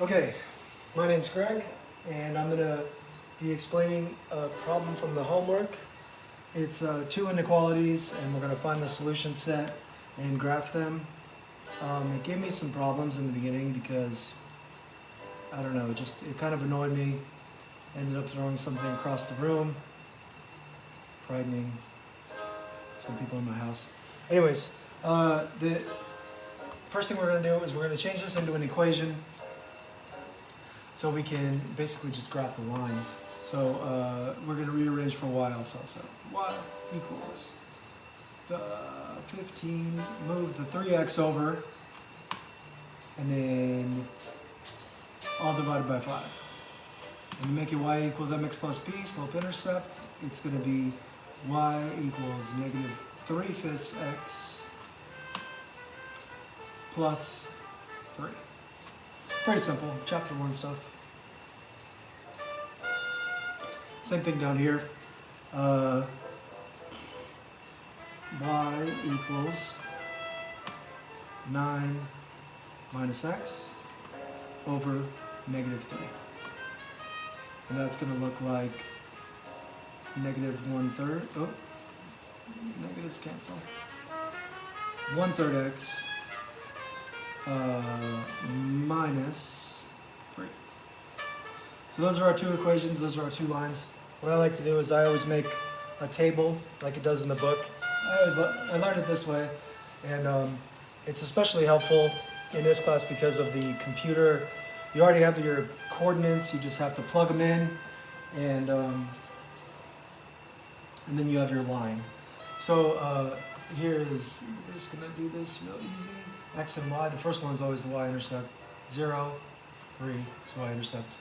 Okay, my name's Greg, and I'm going to be explaining a problem from the homework. It's two inequalities, and we're going to find the solution set and graph them. It gave me some problems in the beginning because, I don't know, it kind of annoyed me. Ended up throwing something across the room, frightening some people in my house. Anyways, the first thing we're going to do is we're going to change this into an equation so we can basically just graph the lines. So we're going to rearrange for y also. So y equals 15, move the 3x over, and then all divided by 5. And you make it y equals mx plus b, slope-intercept. It's going to be y equals negative 3/5 x plus 3. Pretty simple, chapter 1 stuff. Same thing down here. Y equals 9 minus x over negative 3. And that's going to look like negative 1/3. Oh, negatives cancel. 1/3 x minus 3. So those are our two equations, those are our two lines. What I like to do is I always make a table like it does in the book. I learned it this way, and it's especially helpful in this class because of the computer. You already have your coordinates, you just have to plug them in, and then you have your line. So we're just going to do this real easy. X and y, the first one is always the y-intercept. 0, 3 is y-intercept.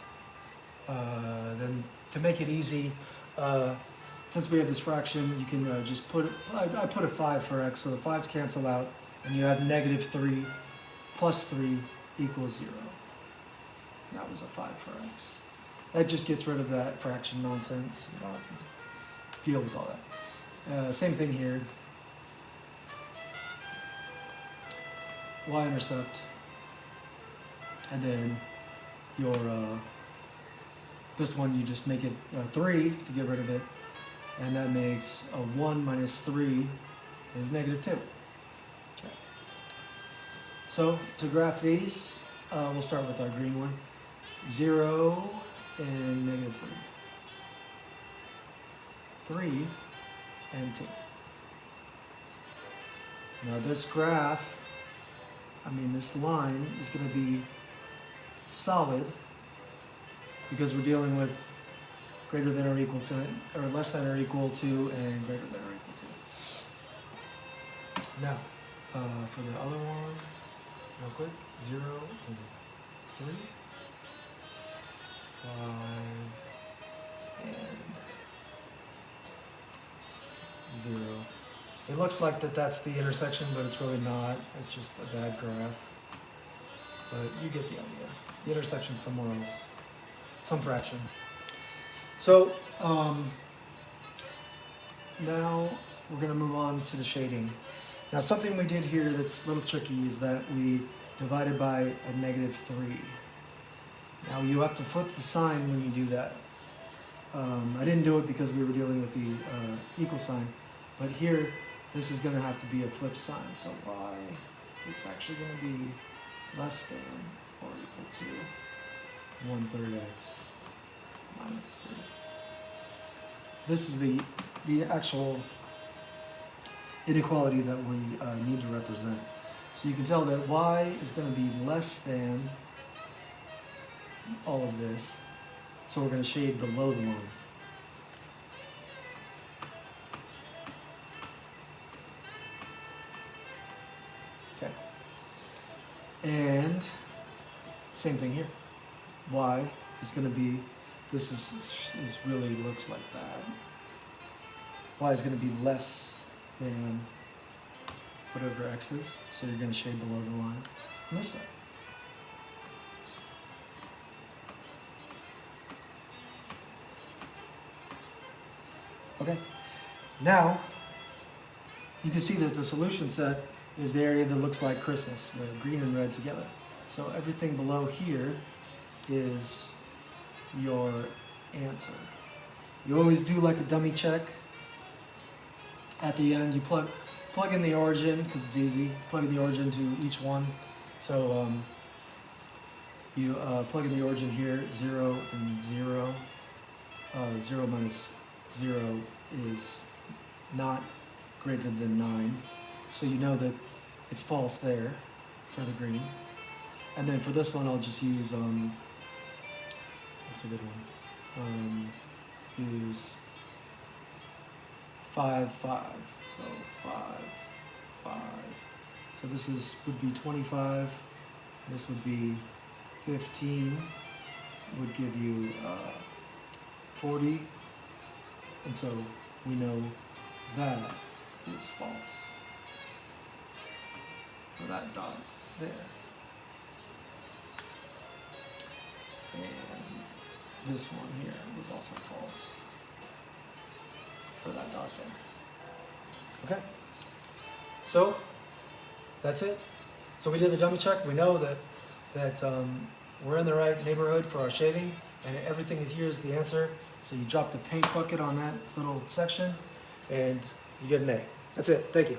Then to make it easy, since we have this fraction, you can just I put a 5 for x, so the 5's cancel out, and you have negative 3 plus 3 equals 0. That was a 5 for x. That just gets rid of that fraction nonsense. You don't have to deal with all that. Same thing here. Y-intercept, and then your this one you just make it 3 to get rid of it, and that makes a 1 minus 3 is negative 2. Okay. So to graph these, we'll start with our green one. 0 and negative 3. 3 and 2. Now this graph, this line is going to be solid because we're dealing with greater than or equal to, or less than or equal to, and greater than or equal to. Now, for the other one, real quick, 0 and 3, 5 and 0. It looks like that's the intersection, but it's really not. It's just a bad graph. But you get the idea. The intersection's somewhere else. Some fraction. So, now we're going to move on to the shading. Now, something we did here that's a little tricky is that we divided by a negative 3. Now, you have to flip the sign when you do that. I didn't do it because we were dealing with the equal sign. But here, this is going to have to be a flip sign. So y is actually going to be less than or equal to 1/3 x minus 3. So this is the actual inequality that we need to represent. So you can tell that y is going to be less than all of this. So we're going to shade below the line. And same thing here. Y is going to be, this is really looks like that. Y is going to be less than whatever x is, so you're going to shade below the line on this side. Okay, now you can see that the solution set is the area that looks like Christmas, the green and red together. So everything below here is your answer. You always do like a dummy check. At the end, you plug in the origin, because it's easy. Plug in the origin to each one. So you plug in the origin here, 0 and 0. 0 minus 0 is not greater than 9. So you know that it's false there for the green. And then for this one, I'll just use, what's a good one? Use 5, 5. So 5, 5. So this would be 25. This would be 15. Would give you 40. And so we know that is false for that dot there. And this one here was also false for that dot there. Okay, so that's it. So we did the dummy check. We know that we're in the right neighborhood for our shading, and everything here is the answer. So you drop the paint bucket on that little section, and you get an A. That's it. Thank you.